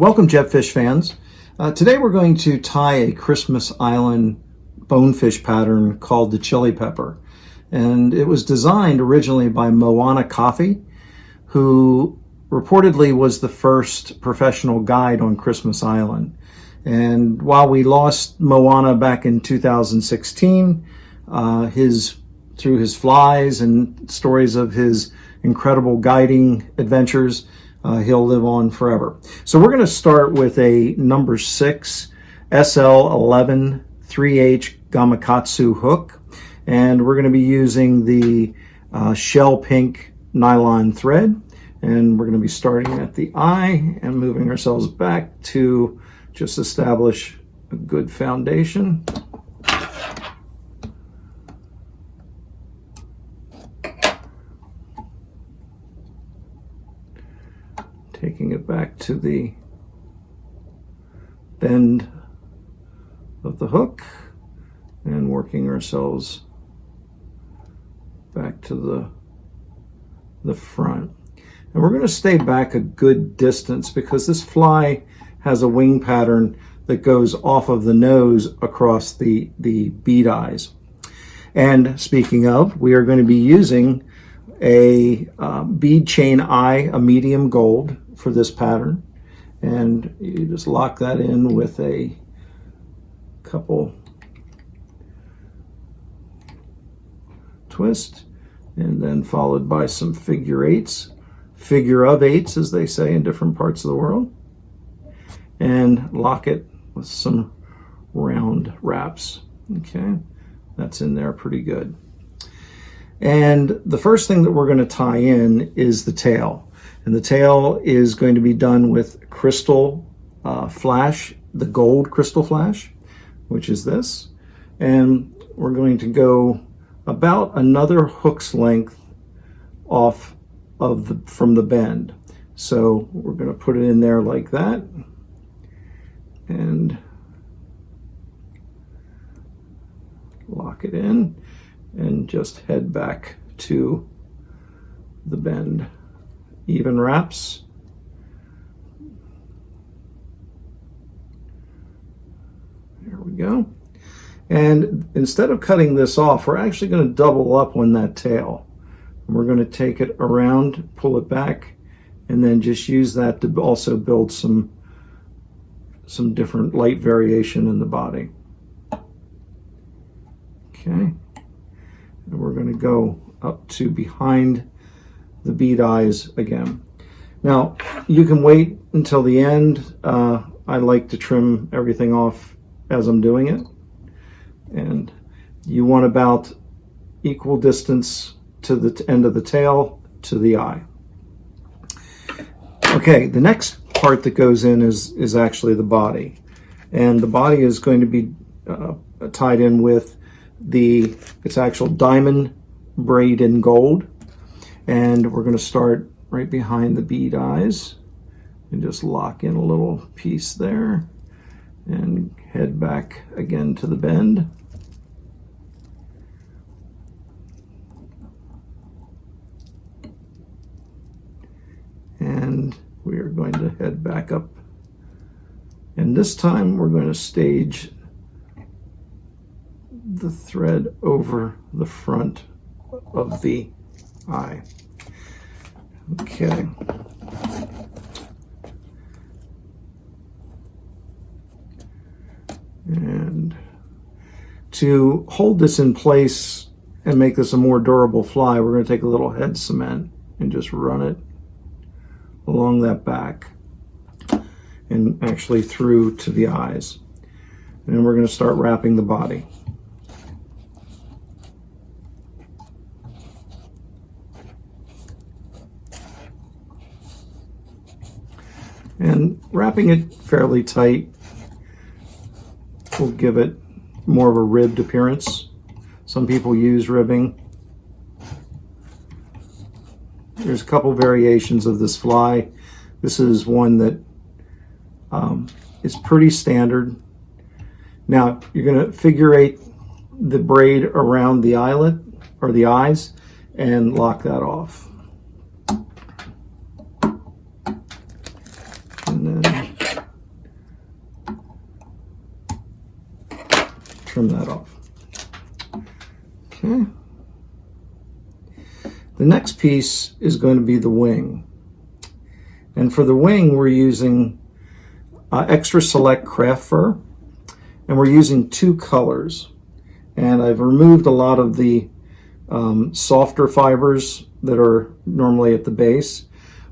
Welcome, jetfish fans. Today we're going to tie a Christmas Island bonefish pattern called the chili pepper. And it was designed originally by Moana Coffee, who reportedly was the first professional guide on Christmas Island. And while we lost Moana back in 2016, through his flies and stories of his incredible guiding adventures, he'll live on forever. So we're going to start with a number 6 SL11 3H Gamakatsu hook, and we're going to be using the shell pink nylon thread, and we're going to be starting at the eye and moving ourselves back to just establish a good foundation. Taking it back to the bend of the hook and working ourselves back to the front. And we're going to stay back a good distance because this fly has a wing pattern that goes off of the nose across the bead eyes. And speaking of, we are going to be using a bead chain eye, a medium gold, for this pattern, and you just lock that in with a couple twist, and then followed by some figure of eights as they say in different parts of the world, and lock it with some round wraps. Okay, that's in there pretty good. And the first thing that we're going to tie in is the tail. And the tail is going to be done with crystal flash, the gold crystal flash, which is this. And we're going to go about another hook's length off of from the bend. So we're going to put it in there like that. And lock it in and just head back to the bend. Even wraps. There we go. And instead of cutting this off, we're actually going to double up on that tail. And we're going to take it around, pull it back, and then just use that to also build some different light variation in the body. Okay. And we're going to go up to behind the bead eyes again. Now, you can wait until the end. I like to trim everything off as I'm doing it. And you want about equal distance to the end of the tail to the eye. Okay, the next part that goes in is actually the body. And the body is going to be tied in with its actual diamond braid in gold. And we're going to start right behind the bead eyes and just lock in a little piece there and head back again to the bend. And we are going to head back up. And this time we're going to stage the thread over the front of the eye. Okay. And to hold this in place and make this a more durable fly, we're going to take a little head cement and just run it along that back and actually through to the eyes. And then we're going to start wrapping the body. And wrapping it fairly tight will give it more of a ribbed appearance. Some people use ribbing. There's a couple variations of this fly. This is one that is pretty standard. Now you're going to figure eight the braid around the eyelet or the eyes and lock that off. And then Okay. The next piece is going to be the wing. And for the wing, we're using extra select craft fur, and we're using 2 colors. And I've removed a lot of the softer fibers that are normally at the base.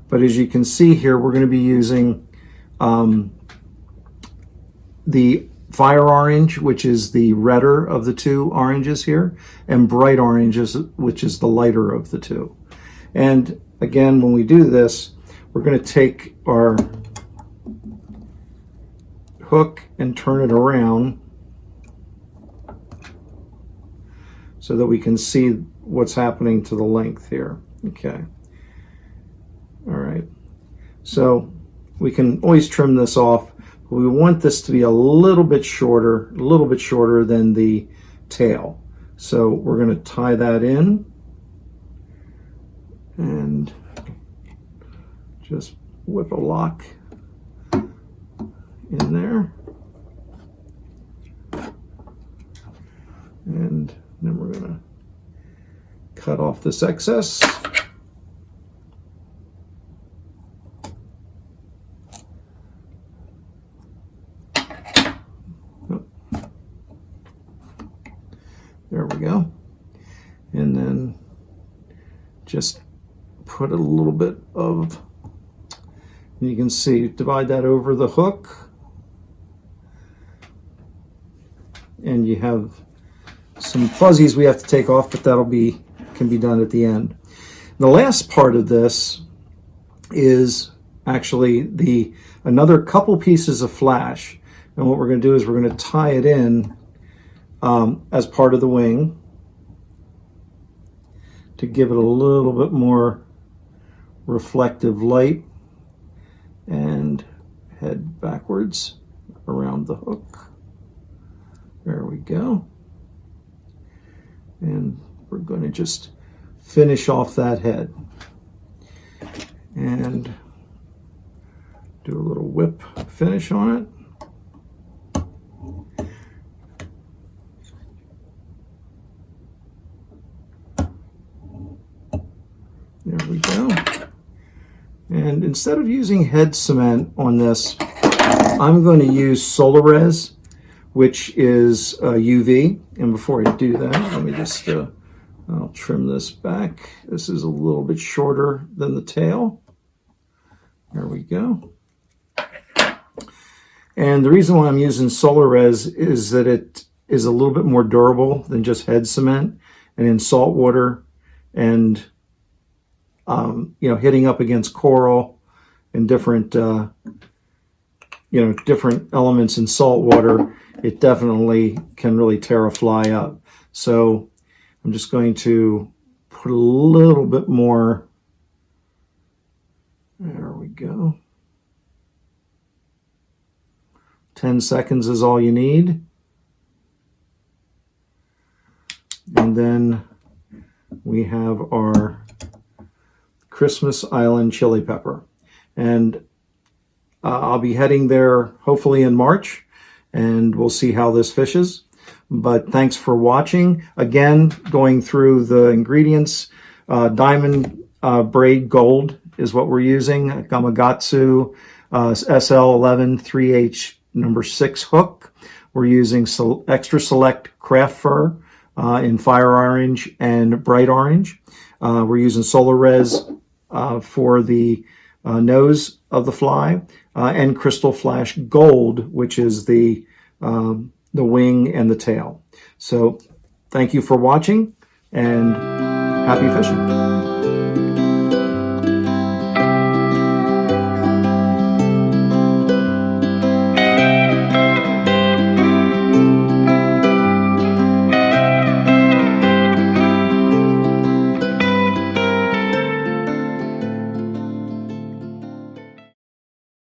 But as you can see here, we're going to be using the fire orange, which is the redder of the 2 oranges here, and bright oranges, which is the lighter of the 2. And again, when we do this, we're going to take our hook and turn it around so that we can see what's happening to the length here. Okay. All right. So we can always trim this off. But we want this to be a little bit shorter than the tail. So we're going to tie that in and just whip a lock in there. And then we're going to cut off this excess. There we go. And then just put a little bit of, you can see, divide that over the hook. And you have some fuzzies we have to take off, but can be done at the end. The last part of this is actually another couple pieces of flash. And what we're going to do is we're going to tie it in as part of the wing to give it a little bit more reflective light, and head backwards around the hook. There we go. And we're going to just finish off that head and do a little whip finish on it. There we go. And instead of using head cement on this, I'm going to use Solarez, which is UV. And before I do that, let me just, I'll trim this back. This is a little bit shorter than the tail. There we go. And the reason why I'm using Solarez is that it is a little bit more durable than just head cement. And in salt water and hitting up against coral and different, different elements in salt water, it definitely can really tear a fly up. So I'm just going to put a little bit more. There we go. 10 seconds is all you need. And then we have our Christmas Island chili pepper. And I'll be heading there hopefully in March, and we'll see how this fishes. But thanks for watching. Again, going through the ingredients, diamond braid gold is what we're using, Gamakatsu SL11 3H number 6 hook. We're using extra select craft fur in fire orange and bright orange. We're using Solarez for the nose of the fly, and Crystal Flash Gold, which is the wing and the tail. So thank you for watching, and happy fishing.